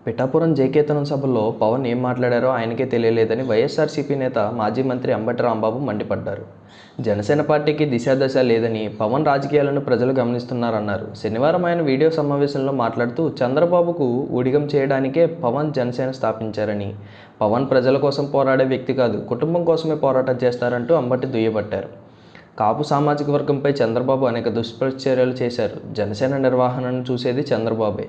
పిఠాపురం జయకేతనం సభలో పవన్ ఏం మాట్లాడారో ఆయనకే తెలియలేదని వైఎస్ఆర్సీపీ నేత మాజీ మంత్రి అంబటి రాంబాబు మండిపడ్డారు. జనసేన పార్టీకి దిశాదశ లేదని, పవన్ రాజకీయాలను ప్రజలు గమనిస్తున్నారన్నారు. శనివారం ఆయన వీడియో సమావేశంలో మాట్లాడుతూ చంద్రబాబుకు ఊడిగం చేయడానికే పవన్ జనసేన స్థాపించారని, పవన్ ప్రజల కోసం పోరాడే వ్యక్తి కాదు, కుటుంబం కోసమే పోరాటం చేస్తారంటూ అంబటి దుయ్యబట్టారు. కాపు సామాజిక వర్గంపై చంద్రబాబు అనేక దుష్ప్రచారాలు చేశారు. జనసేన నిర్వహణను చూసేది చంద్రబాబే.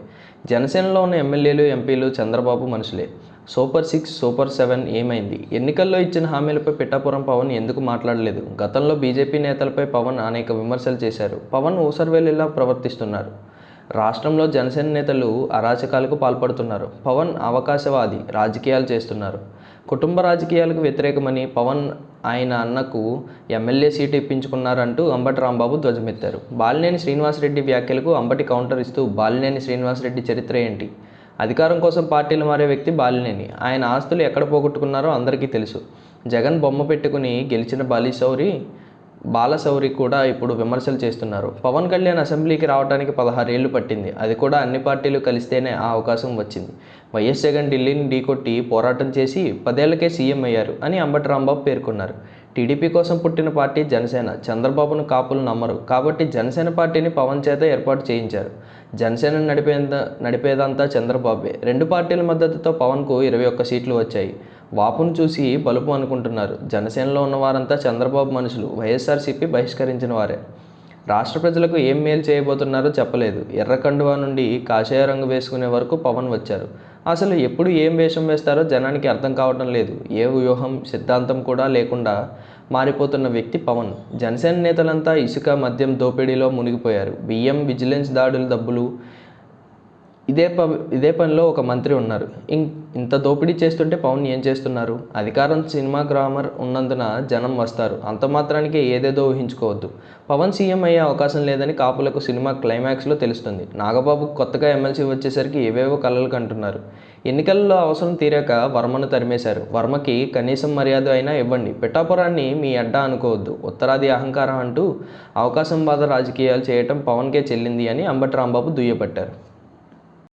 జనసేనలో ఉన్న ఎమ్మెల్యేలు, ఎంపీలు చంద్రబాబు మనుషులే. సూపర్ 6, సూపర్ 7 ఏమైంది? ఎన్నికల్లో ఇచ్చిన హామీలపై పిఠాపురం పవన్ ఎందుకు మాట్లాడలేదు? గతంలో బీజేపీ నేతలపై పవన్ అనేక విమర్శలు చేశారు. పవన్ ఊసరవెల్లిలా ప్రవర్తిస్తున్నారు. రాష్ట్రంలో జనసేన నేతలు అరాచకాలకు పాల్పడుతున్నారు. పవన్ అవకాశవాది రాజకీయాలు చేస్తున్నారు. కుటుంబ రాజకీయాలకు వ్యతిరేకమని పవన్ ఆయన అన్నకు ఎమ్మెల్యే సీటు ఇప్పించుకున్నారంటూ అంబటి రాంబాబు ధ్వజమెత్తారు. బాలినేని శ్రీనివాసరెడ్డి వ్యాఖ్యలకు అంబటి కౌంటర్ ఇస్తూ, బాలినేని శ్రీనివాసరెడ్డి చరిత్ర ఏంటి? అధికారం కోసం పార్టీలు మారే వ్యక్తి బాలినేని. ఆయన ఆస్తులు ఎక్కడ పోగొట్టుకున్నారో అందరికీ తెలుసు. జగన్ బొమ్మ పెట్టుకుని గెలిచిన బాలశౌరి కూడా ఇప్పుడు విమర్శలు చేస్తున్నారు. పవన్ కళ్యాణ్ అసెంబ్లీకి రావడానికి 16 ఏళ్లు పట్టింది. అది కూడా అన్ని పార్టీలు కలిస్తేనే ఆ అవకాశం వచ్చింది. వైఎస్ జగన్ ఢిల్లీని ఢీకొట్టి పోరాటం చేసి 10 ఏళ్లకే సీఎం అయ్యారు అని అంబటి రాంబాబు పేర్కొన్నారు. టీడీపీ కోసం పుట్టిన పార్టీ జనసేన. చంద్రబాబును కాపులు నమ్మరు కాబట్టి జనసేన పార్టీని పవన్ చేత ఏర్పాటు చేయించారు. జనసేన నడిపేదంతా చంద్రబాబే. రెండు పార్టీల మద్దతుతో పవన్కు 21 సీట్లు వచ్చాయి. వాపును చూసి బలుపు అనుకుంటున్నారు. జనసేనలో ఉన్నవారంతా చంద్రబాబు మనుషులు. వైఎస్ఆర్సీపీ బహిష్కరించిన వారే. రాష్ట్ర ప్రజలకు ఏం మేలు చేయబోతున్నారో చెప్పలేదు. ఎర్ర కండువా నుండి కాషాయ రంగు వేసుకునే వరకు పవన్ వచ్చారు. అసలు ఎప్పుడు ఏం వేషం వేస్తారో జనానికి అర్థం కావడం లేదు. ఏ వ్యూహం, సిద్ధాంతం కూడా లేకుండా మారిపోతున్న వ్యక్తి పవన్. జనసేన నేతలంతా ఇసుక, మద్యం దోపిడీలో మునిగిపోయారు. బియ్యం, విజిలెన్స్ దాడులు, డబ్బులు. ఇదే పనిలో ఒక మంత్రి ఉన్నారు. ఇంత దోపిడీ చేస్తుంటే పవన్ ఏం చేస్తున్నారు? అధికారం, సినిమా గ్రామర్ ఉన్నందున జనం వస్తారు. అంత మాత్రానికి ఏదేదో ఊహించుకోవద్దు. పవన్ సీఎం అయ్యే అవకాశం లేదని కాపులకు సినిమా క్లైమాక్స్లో తెలుస్తుంది. నాగబాబుకు కొత్తగా ఎమ్మెల్సీ వచ్చేసరికి ఏవేవో కలలు కంటున్నారు. ఎన్నికల్లో అవసరం తీరాక వర్మను తరిమేశారు. వర్మకి కనీసం మర్యాద అయినా ఇవ్వండి. పిఠాపురాన్ని మీ అడ్డా అనుకోవద్దు. ఉత్తరాది అహంకారం అంటూ అవకాశం బాధ రాజకీయాలు చేయటం పవన్కే చెల్లింది అని అంబటి రాంబాబు దుయ్యబట్టారు.